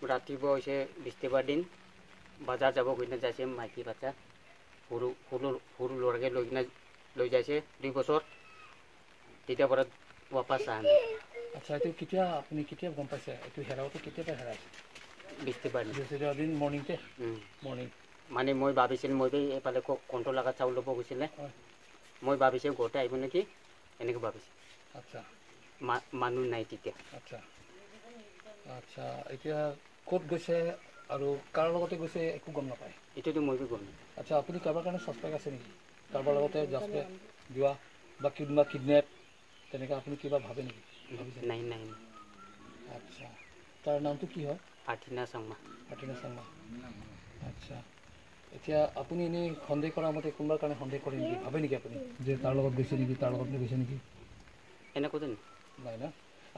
ৰাতিপুৱা হৈছে বৃহস্পতিবাৰ দিন বজাৰ যাব গৈ যাইছে মাইকী বাচ্চা সৰু সৰু সৰু ল'ৰাকে লৈ যাইছে 2 বছৰ তেতিয়াৰ পৰা ৱাপাছ আহা নাই। আচ্ছা এইটো কেতিয়া আপুনি কেতিয়া গম পাইছে এইটো হেৰাওতে কেতিয়াবা হেৰাইছে? বৃহস্পতিবাৰ দিন মৰ্নিংতে মৰ্নিং মানে মই ভাবিছিল মই এইফালে কণ্ট্ৰল লগা চাউল ল'ব গৈছিলে মই ভাবিছোঁ ঘৰতে আহিব নেকি এনেকৈ ভাবিছোঁ। আচ্ছা মানুহ নাই তেতিয়া। আচ্ছা আচ্ছা এতিয়া ক'ত গৈছে আৰু কাৰ লগতে গৈছে একো গম নাপায়? এইটোতো মই গম নাপাওঁ। আচ্ছা আপুনি কাৰোবাৰ কাৰণে ছাছপেক্ট আছে নেকি? কাৰোবাৰ লগতে জাষ্ট যোৱা বা কিবা কিডনেপ তেনেকৈ আপুনি কিবা ভাবে নেকি? নাই নাই। আচ্ছা তাৰ নামটো কি হয়? আঠিনা চাংমা। আচ্ছা এতিয়া আপুনি এনেই সন্দেহ কৰাৰ মতে কোনোবাৰ কাৰণে সন্দেহ কৰে নেকি ভাবে নেকি আপুনি যে তাৰ লগত গৈছে নেকি তাৰ লগত গৈছে নেকি? এনেকুৱা নাই না।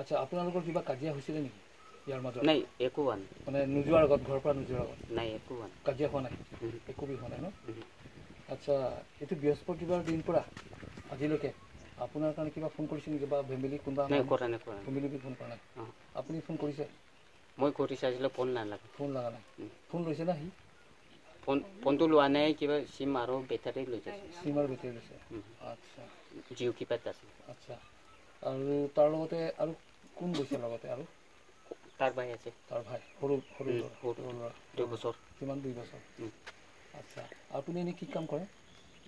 আচ্ছা আপোনালোকৰ কিবা কাজিয়া হৈছিলে নেকি ইয়াৰ মাজত? নাই একো হোৱা নাই। মানে নোযোৱাৰ আগত ঘৰৰ পৰা নোযোৱাৰ আগত নাই একো হোৱা নাই। কাজিয়া হোৱা নাই? একো হোৱা নাই ন? আচ্ছা এইটো বৃহস্পতিবাৰ দিন পৰা আজিলৈকে আপোনাৰ কাৰণে কিবা ফোন কৰিছে নেকি বা ফেমিলি কোনোবা ফেমিলি ফোন কৰা নাই? আপুনি ফোন কৰিছে? মই কৰি চাইছিলোঁ ফোন নালাগে। ফোন লগা নাই? ফোন লৈছে না সি? ফোনটো লোৱা নাই কিবা চিম আৰু বেটাৰী লৈছে। চিম আৰু বেটাৰী লৈছে। আচ্ছা জিঅ' কিপেড আছে। আচ্ছা আৰু তাৰ লগতে আৰু কোন গৈছে লগতে আৰু? তাৰ ভাই আছে। তাৰ ভাই সৰু ল'ৰা 2 বছৰ। কিমান 2 বছৰ? আচ্ছা আপুনি এনেই কি কাম কৰে?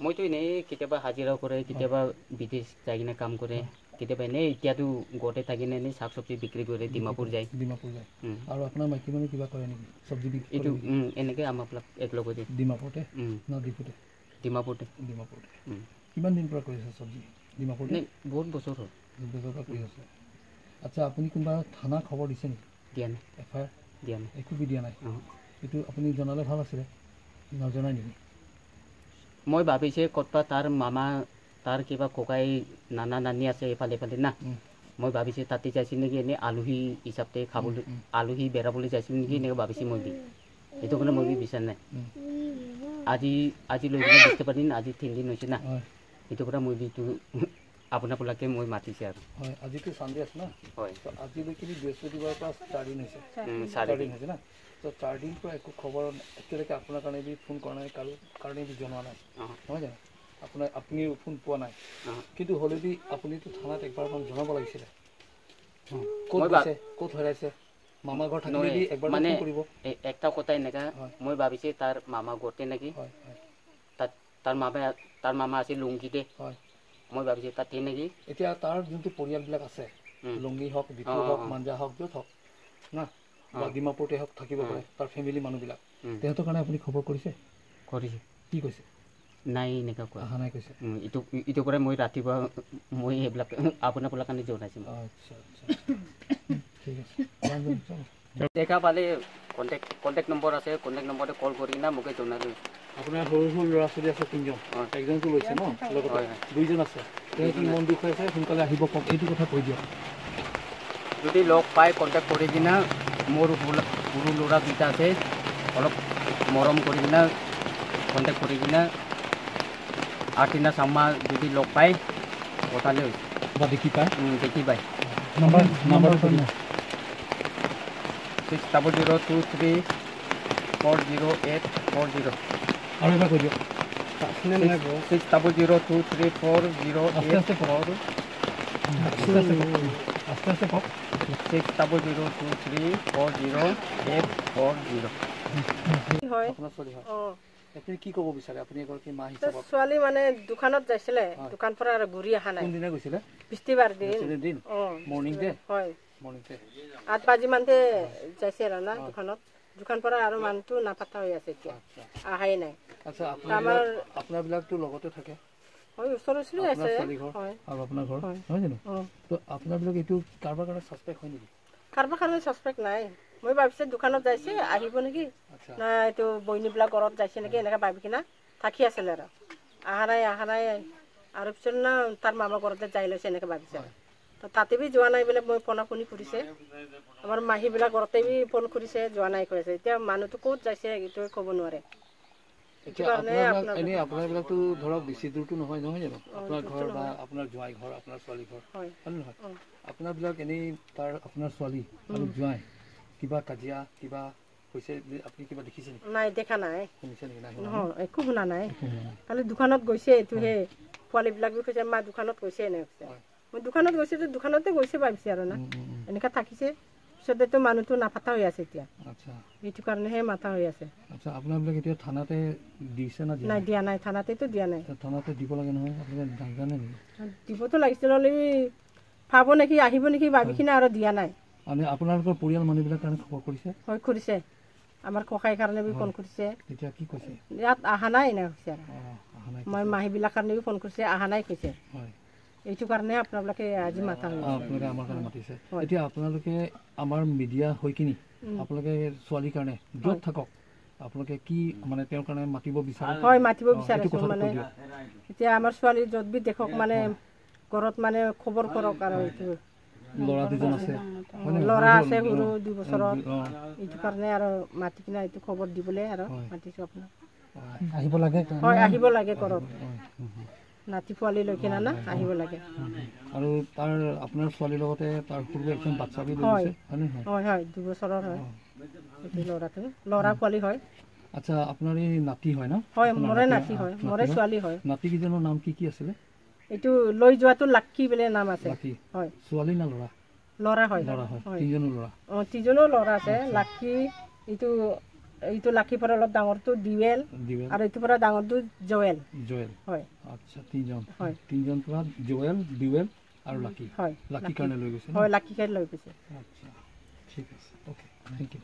মইতো এনেই কেতিয়াবা হাজিৰা কৰে কেতিয়াবা বিদেশ যাই কিনে কাম কৰে কেতিয়াবা এনেই এতিয়াতো ঘৰতে থাকি এনেই শাক চব্জি বিক্ৰী কৰে ডিমাপুৰ যায়। আৰু আপোনাৰ মাইকী মানুহ কিবা কৰে নেকি চব্জি বিক্ৰী? এইটো এনেকৈ আমাক একলগতে ডিমাপুৰতে না ডিপুতে? ডিমাপুৰতে। কিমান দিন পৰা কৰি আছে চব্জি ডিমাপুৰতে? বহুত বছৰ হ'ল। কৰি আছে। আচ্ছা আপুনি কোনোবা থানা খবৰ দিছে নেকি? দিয়া নাই। FIR দিয়া নাই। একো দিয়া নাই? এইটো আপুনি জনালে ভাল আছিলে নজনাই নেকি? মই ভাবিছোঁ ক'তবা তাৰ মামা তাৰ কিবা ককাই নানা নানি আছে এইফালে না মই ভাবিছোঁ তাতে যাইছিল নেকি এনেই আলহী হিচাপে খাবলৈ আলহী বেৰাবলৈ যাইছিল নেকি এনেকৈ ভাবিছোঁ মই সেইটো কাৰণে মই বিচৰা নাই। আজি লৈ কিনে বৃহস্পতিবাৰ দিন আজি 3 দিন হৈছে না সেইটো পৰা মই আপোনালোকে মই মাতিছে আৰু হয় আজিতো চানডে আছে না হয় আজিলৈকে বৃহস্পতিবাৰৰ পৰা 4 দিন হৈছে 4 দিন হৈছে না তো 4 দিন পৰা একো খবৰ এতিয়ালৈকে আপোনাৰ কাৰণে ফোন কৰা নাই কাৰণে জনোৱা নাই নহয় জানো আপুনি ফোন পোৱা নাই কিন্তু হ'লে আপুনিতো থানাত একবাৰমান জনাব লাগিছিলে ক'ত গৈছে ক'ত হেৰাইছে মামা ঘৰ থাকিলে একবাৰ ফোন কৰিব একটা কথা এনেকা মই ভাবিছোঁ তাৰ মামা ঘৰতে নেকি তাৰ মামা আছিল লুংগিতে হয় মই ভাবিছোঁ তাতে নেকি এতিয়া তাৰ যোনটো পৰিয়ালবিলাক আছে লুংগি হওক ডিফু হওক মাঞ্জা হওক য'ত হওক না বা ডিমাপুৰতে হওক থাকিব পাৰে তাৰ ফেমিলি মানুহবিলাক তেহেঁতৰ কাৰণে আপুনি খবৰ কৰিছে কি কৈছে নাই এনেকুৱা কোৱা অহা নাই কৈছে ইটো পৰা মই ৰাতিপুৱা মই সেইবিলাক আপোনালোকৰ কাৰণে জনাইছোঁ আচ্ছা আচ্ছা ঠিক আছে দেখা পালে কণ্টেক্ট নম্বৰ আছে কণ্টেক্ট নম্বৰতে কল কৰি কিনে মোকে জনালোঁ আপোনাৰ সৰু সৰু ল'ৰা ছোৱালী আছে 3জন একজনটো লৈছে ন লগতে 2জন আছে তেওঁ কি মন দুখ হৈছে সোনকালে আহিব কওক এইটো কথা কৈ দিয়ক যদি লগ পাই কণ্টেক্ট কৰি কিনে মোৰ সৰু ল'ৰা দুটা আছে অলপ মৰম কৰি কিনে কণ্টেক্ট কৰি কিনে আঠিনা চাম্মা যদি লগ পাই পঠালে হৈছে বা দেখি পায় নম্বৰ 6002340840 আৰু এবাৰ কৈ দিয়ক 6002340840 আস্তে কওক 6002340840 হয় আপুনি কি ক'ব বিচাৰে আপুনি এগৰাকী মা হিচাপত ছোৱালী মানে দোকানত যাইছিলে দোকান পৰা আৰু ঘূৰি অহা নাই কোনদিনা গৈছিলে বৃহস্পতিবাৰ দিন মৰ্নিংতে হয় 8 বাজি মানতে যাইছে আৰু না দোকান পৰা আৰু মানুহটো নাপাতা হৈ আছে এতিয়া আহাই নাই আচ্ছা আমাৰ আপোনাৰবিলাকতো লগতে থাকে হয় ওচৰ ওচৰি আছে হয় আৰু আপোনাৰ ঘৰ নহয় জানো তো আপোনাৰবিলাক এইটো কাৰোবাৰ কাৰণে ছাছপেক্ট হয় নেকি কাৰোবাৰ কাৰণে ছাছপেক্ট নাই মই ভাবিছোঁ দোকানত যাইছে আহিব নেকি না এইটো বইনীবিলাক ঘৰত যাইছে নেকি এনেকৈ ভাবি কিনা থাকি আছিলে আৰু অহা নাই আৰু পিছত না তাৰ মামাৰ ঘৰতে যাই লৈছে এনেকৈ ভাবিছে তো তাতে বি যোৱা নাই বোলে মই ফোনি কৰিছে আমাৰ মাহীবিলাক ঘৰতে বি ফোন কৰিছে যোৱা নাই কৈ আছে এতিয়া মানুহটো ক'ত যাইছে এইটো ক'ব নোৱাৰে আপোনাৰবিলাকতো ধৰক বেছি দূৰটো নহয় জানো আপোনাৰ ঘৰ বা আপোনাৰ জোৱাই ঘৰ আপোনাৰ ছোৱালী ঘৰ হয় নহয় আপোনাৰবিলাক এনেই তাৰ আপোনাৰ ছোৱালী আৰু জোৱাই কিবা কাজিয়া কিবা হৈছে আপুনি কিবা দেখিছে নেকি নাই দেখা নাই শুনিছে নেকি নাই নহয় একো শুনা নাই খালি দোকানত গৈছে এইটো সেই পোৱালীবিলাক বি কৈছে মা দোকানত গৈছে এনে কৈছে মই দোকানত গৈছে তো দোকানতে গৈছে ভাবিছে আৰু না এনেকৈ থাকিছে পিছতেতো মানুহটো নাফাটা হৈ আছে এতিয়া আচ্ছা এইটো কাৰণেহে মাথা হৈ আছে আচ্ছা আপোনাৰবিলাক এতিয়া থানাতে দিছে না নাই দিয়া নাই থানাতেতো দিয়া নাই থানাতে দিব লাগে নহয় আপোনালোকে জানে নেকি দিবতো লাগিছিল হ'লে পাব নেকি আহিব নেকি ভাবি কিনে আৰু দিয়া নাই মানে আপোনালোকৰ পৰিয়াল মানুহবিলাক কাৰণে খবৰ কৰিছে হয় কৰিছে আমাৰ ককাই কাৰণে বি ফোন কৰিছে তেতিয়া কি কৈছে ইয়াত অহা নাই এনে কৈছে আৰু অহা নাই মই মাহীবিলাক কাৰণে বি ফোন কৰিছে অহা নাই কৈছে হয় এইটো কাৰণে আপোনালোকে আজি মাথা হৈ আপোনালোকে আমাৰ কাৰণে মাতিছে এতিয়া আপোনালোকে আমাৰ মিডিয়া হৈ কিনি আপোনালোকে ছোৱালীৰ কাৰণে য'ত থাকক আপোনালোকে কি মানে তেওঁৰ কাৰণে মাতিব বিচাৰে হয় মাতিব বিচাৰিছোঁ মানে এতিয়া আমাৰ ছোৱালী য'ত বি দেখক মানে ঘৰত মানে খবৰ কৰক আৰু এইটো ল'ৰা দুজন আছে ল'ৰা আছে সৰু 2 বছৰৰ এইটো কাৰণে আৰু মাতি কিনে এইটো খবৰ দিবলৈ আৰু মাতিছোঁ আপোনাক আহিব লাগে হয় আহিব লাগে ঘৰত নাতি পোৱালি লৈ কিনে না আহিব লাগে আৰু তাৰ আপোনাৰ ছোৱালীৰ লগতে তাৰ সৰু একজন বাচ্চা বি হয় হয় হয় 2 বছৰৰ হয় এইটো ল'ৰা পোৱালি হয় আচ্ছা আপোনাৰ এই নাতি হয় ন হয় মোৰে নাতি হয় মোৰে ছোৱালী হয় নাতিকেইজনৰ নাম কি আছিলে এইটো লৈ যোৱাটো লাক্কি বুলি নাম আছে হয় ছোৱালী না ল'ৰা ল'ৰা হয় তিনিজনো ল'ৰা তিনিজনো ল'ৰা আছে লাক্কি এইটো লাক্কিৰ পৰা অলপ ডাঙৰটো দিৱেল আৰু এইটোৰ পৰা ডাঙৰটো জয়েল হয় আচ্ছা তিনিজন পৰা জয়েল দিৱেল আৰু লাক্কি হয় লাক্কি কাৰণে লৈ গৈছে হয় লাক্কি কাৰণে লৈ গৈছে আচ্ছা ঠিক আছে অ'কে থেংক ইউ